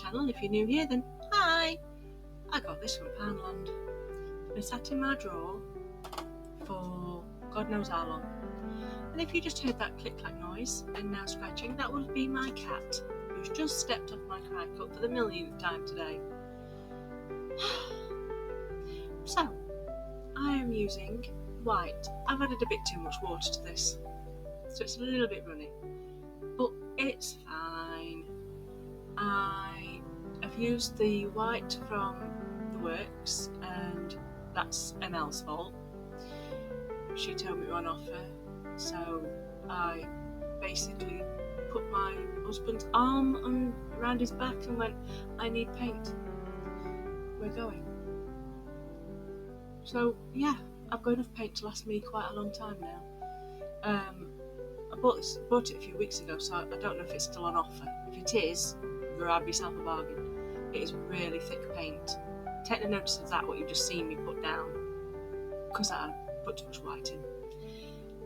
channel. If you're new here, then hi! I got this from Poundland. It sat in my drawer for God knows how long. And if you just heard that click-clack noise and now scratching, that will be my cat, who's just stepped off my cry cup for the millionth time today. So, I am using white. I've added a bit too much water to this, so it's a little bit runny, but it's fine. I have used the white from the works, and that's ML's fault. She told me it was on offer, so I basically put my husband's arm around his back and went, I need paint. We're going. So yeah, I've got enough paint to last me quite a long time now. I bought it a few weeks ago, so I don't know if it's still on offer. If it is, grab yourself a bargain. It is really thick paint. Take the notice of that, what you've just seen me put down, because I put too much white in.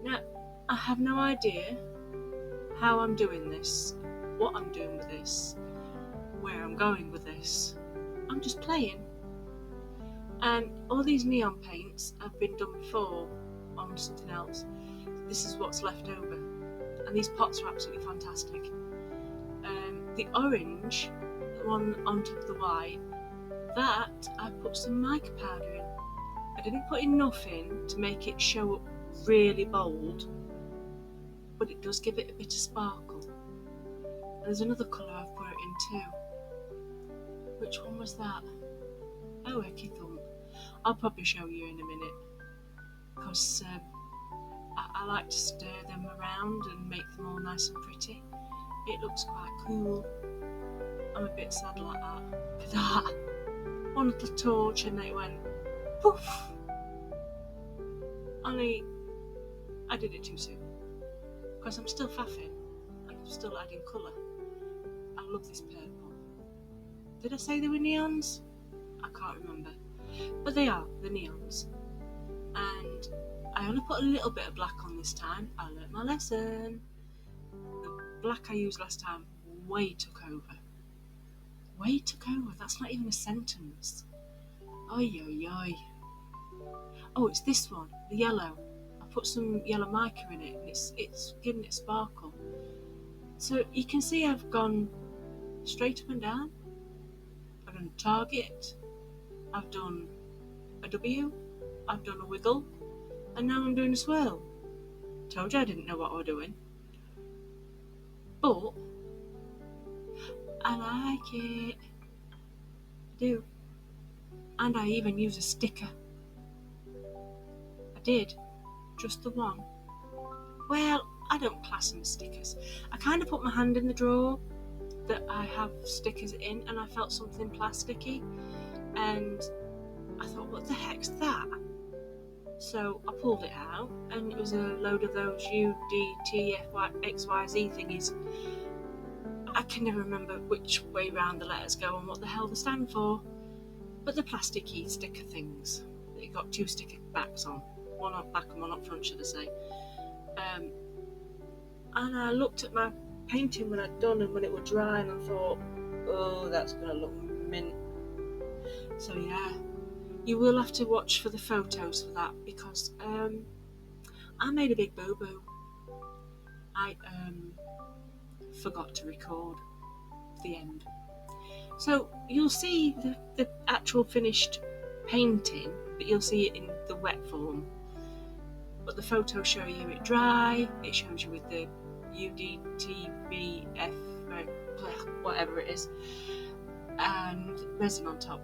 Now, I have no idea how I'm doing this, what I'm doing with this, where I'm going with this. I'm just playing. And all these neon paints have been done before on something else. This is what's left over. And these pots are absolutely fantastic. The orange, the one on top of the white, that I put some mica powder in. I didn't put enough in to make it show up really bold, but it does give it a bit of sparkle. And there's another colour I've put it in too. Which one was that? Oh, Ecky Thump. I'll probably show you in a minute, because I like to stir them around and make them all nice and pretty. It looks quite cool. I'm a bit sad like that. Look at that. One little torch and it went poof. Only I did it too soon, because I'm still faffing and I'm still adding colour. I love this purple. Did I say they were neons? I can't remember. But they are, the neons. And I only put a little bit of black on this time. I learnt my lesson. The black I used last time way took over. Way took over? That's not even a sentence. Oi, oi, oi. Oh, it's this one, the yellow. I put some yellow mica in it, and it's giving it sparkle. So you can see I've gone straight up and down. I've done a target. I've done a W. I've done a wiggle. And now I'm doing a swirl. Told you I didn't know what I was doing. But I like it. I do. And I even use a sticker. I did. Just the one. Well, I don't class them as stickers. I kind of put my hand in the drawer that I have stickers in, and I felt something plasticky, and I thought, what the heck's that? So I pulled it out, and it was a load of those UDTFXYZ thingies. I can never remember which way round the letters go and what the hell they stand for, but the plasticky sticker things. It got two sticker backs on, one up back and one up front, should I say. And I looked at my painting when I'd done and when it was dry, and I thought, oh, that's going to look mint. So yeah, you will have to watch for the photos for that, because I made a big boo-boo. I forgot to record the end. So you'll see the actual finished painting, but you'll see it in the wet form. But the photos show you it dry, it shows you with the UDTBF, whatever it is, and resin on top,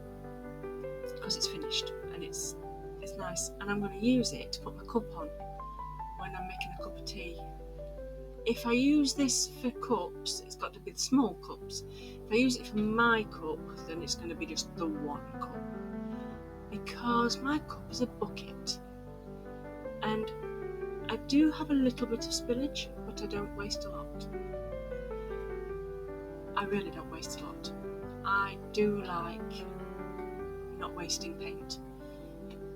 because it's finished and it's nice. And I'm going to use it to put my cup on when I'm making a cup of tea. If I use this for cups, it's got to be the small cups. If I use it for my cup, then it's going to be just the one cup, because my cup is a bucket. And I do have a little bit of spillage, but I don't waste a lot. I really don't waste a lot. I do like not wasting paint.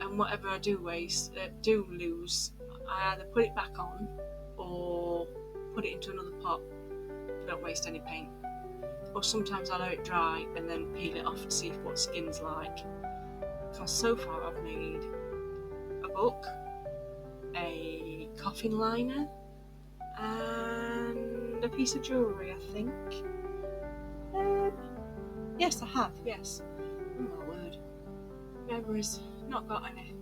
And whatever I do lose, I either put it back on or put it into another pot. I don't waste any paint. or sometimes I let it dry and then peel it off to see what skin's like. Because so far I've made a book, a coffin liner, and a piece of jewellery, I think. Yes, I have, yes. Oh my word. Memories, not got any.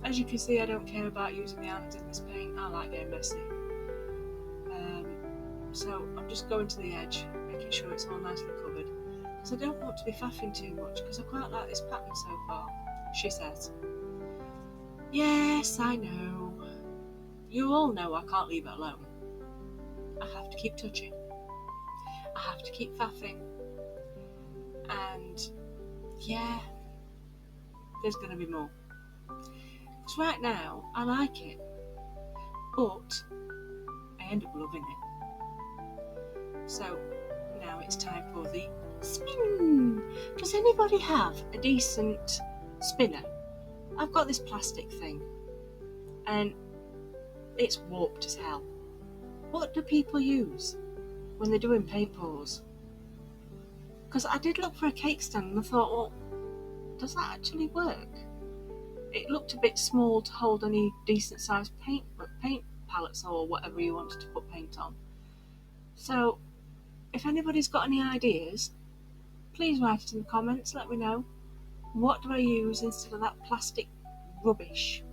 As you can see, I don't care about using my hands in this paint. I like getting messy. So I'm just going to the edge, making sure it's all nicely covered. Because I don't want to be faffing too much, because I quite like this pattern so far, she says. Yes, I know. You all know I can't leave it alone. I have to keep touching. I have to keep faffing. And yeah, there's going to be more. Because right now, I like it. But I end up loving it. So now it's time for the spin. Does anybody have a decent spinner? I've got this plastic thing and it's warped as hell. What do people use when they're doing paint pours? Because I did look for a cake stand and I thought, well, does that actually work? It looked a bit small to hold any decent sized paint palettes or whatever you wanted to put paint on. So if anybody's got any ideas, please write it in the comments, let me know. What do I use instead of that plastic rubbish?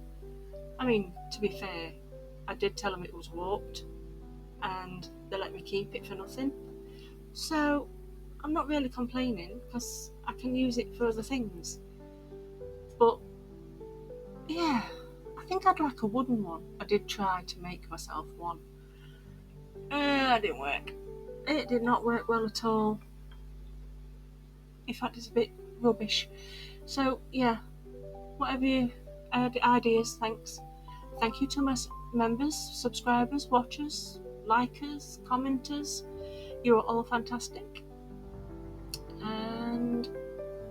I mean, to be fair, I did tell them it was warped and they let me keep it for nothing. So I'm not really complaining because I can use it for other things. But yeah, I think I'd like a wooden one. I did try to make myself one. It didn't work. It did not work well at all. In fact, it's a bit rubbish. So yeah, whatever you ideas, thanks. Thank you to my members, subscribers, watchers, likers, commenters. You're all fantastic. And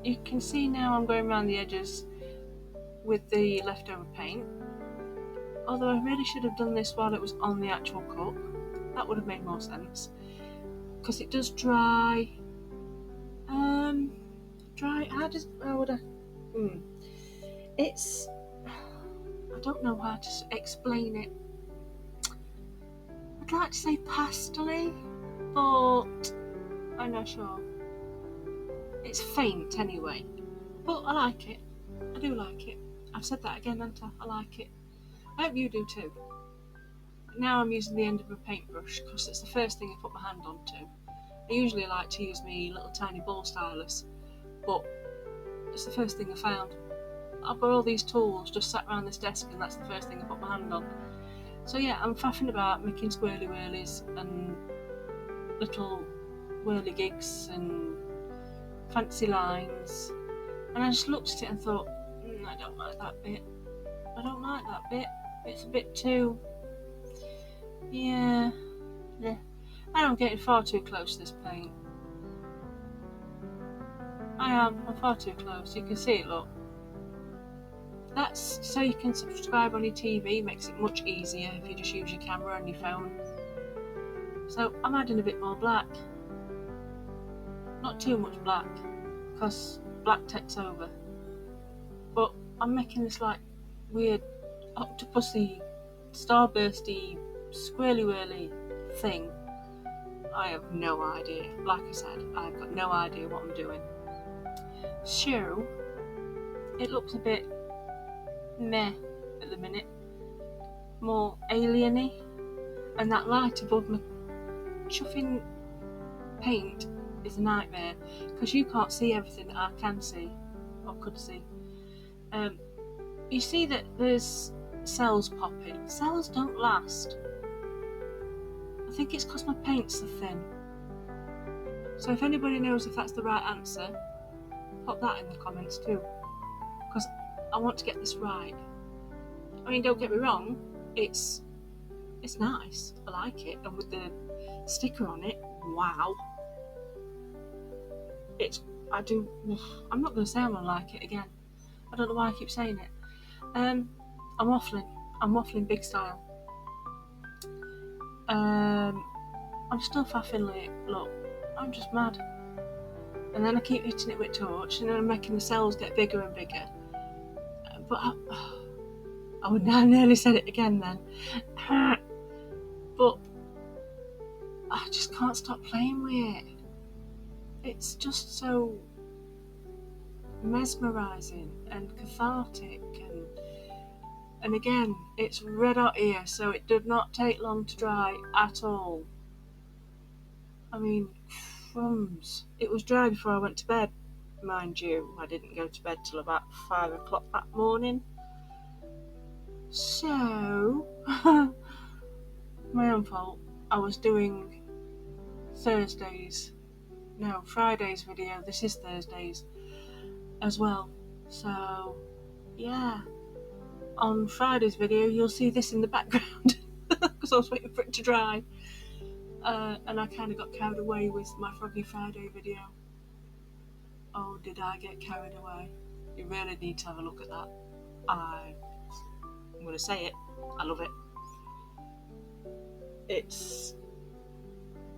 you can see now I'm going around the edges with the leftover paint. Although I really should have done this while it was on the actual cup. That would have made more sense. Because it does dry. It's, I don't know how to explain it. I'd like to say pastel-y, but I'm not sure. It's faint anyway, but I like it. I do like it. I've said that again, haven't I? I like it. I hope you do too. Now I'm using the end of a paintbrush because it's the first thing I put my hand onto. I usually like to use my little tiny ball stylus, but it's the first thing I found. I've got all these tools just sat around this desk and that's the first thing I put my hand on. So yeah, I'm faffing about making squirrely whirlies and little whirly gigs and fancy lines, and I just looked at it and thought, I don't like that bit. I don't like that bit. It's a bit too, yeah. I'm getting far too close to this paint. I'm far too close. You can see it, look. That's so you can subscribe on your TV, makes it much easier if you just use your camera on your phone. So I'm adding a bit more black. Not too much black, because black takes over. But I'm making this like weird octopusy, starbursty, squirrely whirly thing. I have no idea. Like I said, I've got no idea what I'm doing. So it looks a bit meh at the minute, more alien-y, and that light above my chuffing paint is a nightmare because you can't see everything that I can see or could see. You see that there's cells popping. Cells don't last. I think it's because my paint's so thin. So if anybody knows if that's the right answer, pop that in the comments too, because I want to get this right. I mean, don't get me wrong, it's nice, I like it, and with the sticker on it, wow. I'm not going to say I'm going to like it again. I don't know why I keep saying it. I'm waffling big style. I'm still faffing late. Look, I'm just mad. And then I keep hitting it with torch, and then I'm making the cells get bigger and bigger. But I would now nearly said it again then. But I just can't stop playing with it. It's just so mesmerising and cathartic, and again, it's red hot here, so it did not take long to dry at all. I mean, crumbs. It was dry before I went to bed, mind you. I didn't go to bed till about 5 o'clock that morning. So, my own fault. I was doing Friday's video. This is Thursday's as well. So, yeah. On Friday's video, you'll see this in the background because I was waiting for it to dry. And I kind of got carried away with my Froggy Friday video. Oh, did I get carried away? You really need to have a look at that. I'm going to say it. I love it. It's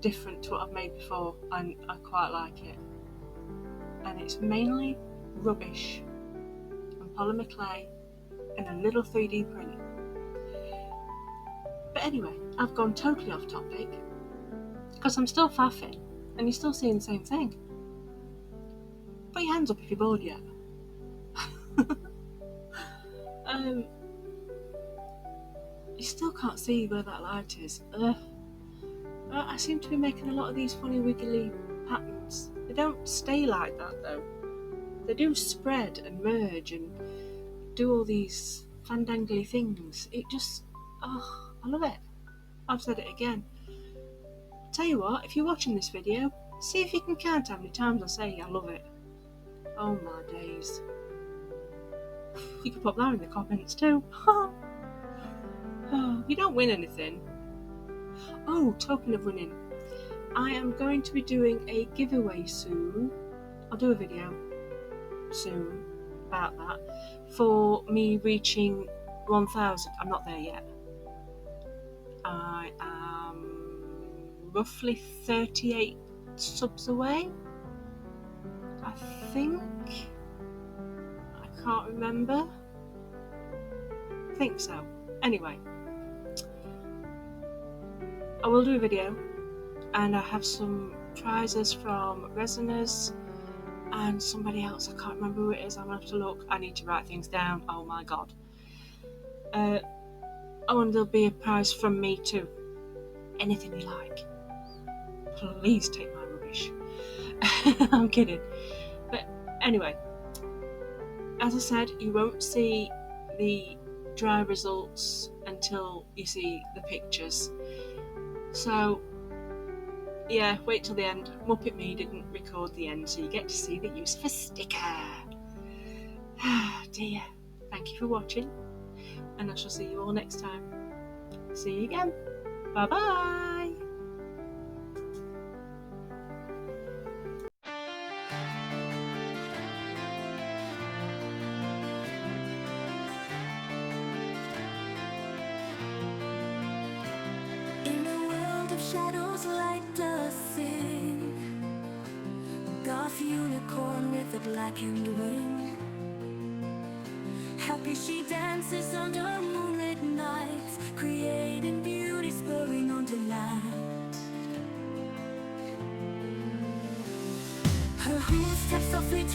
different to what I've made before, and I quite like it. And it's mainly rubbish and polymer clay and a little 3D print. But anyway, I've gone totally off topic because I'm still faffing and you're still seeing the same thing. Put your hands up if you're bored yet. You still can't see where that light is. I seem to be making a lot of these funny wiggly patterns. They don't stay like that though. They do spread and merge and do all these fandangly things. It just, I love it. I've said it again. Tell you what, if you're watching this video, see if you can count how many times I say I love it. Oh my days. You can put that in the comments too. You don't win anything. Oh, talking of winning, I am going to be doing a giveaway soon. I'll do a video soon about that for me reaching 1,000. I'm not there yet. I am roughly 38 subs away, I think. I can't remember. I think so. Anyway, I will do a video, and I have some prizes from Resiners and somebody else. I can't remember who it is. I'm gonna have to look. I need to write things down. Oh my god. Oh, and there'll be a prize from me too. Anything you like. Please take my rubbish. I'm kidding. But anyway, as I said, you won't see the dry results until you see the pictures. So, yeah, wait till the end. Muppet Me didn't record the end, so you get to see the use of a sticker. Ah, dear. Thank you for watching, and I shall see you all next time. See you again. Bye-bye. Shadows light the scene. Goth unicorn with a blackened wing. Happy she dances under moonlit nights, creating beauty, spurring on delight. Her hooves step softly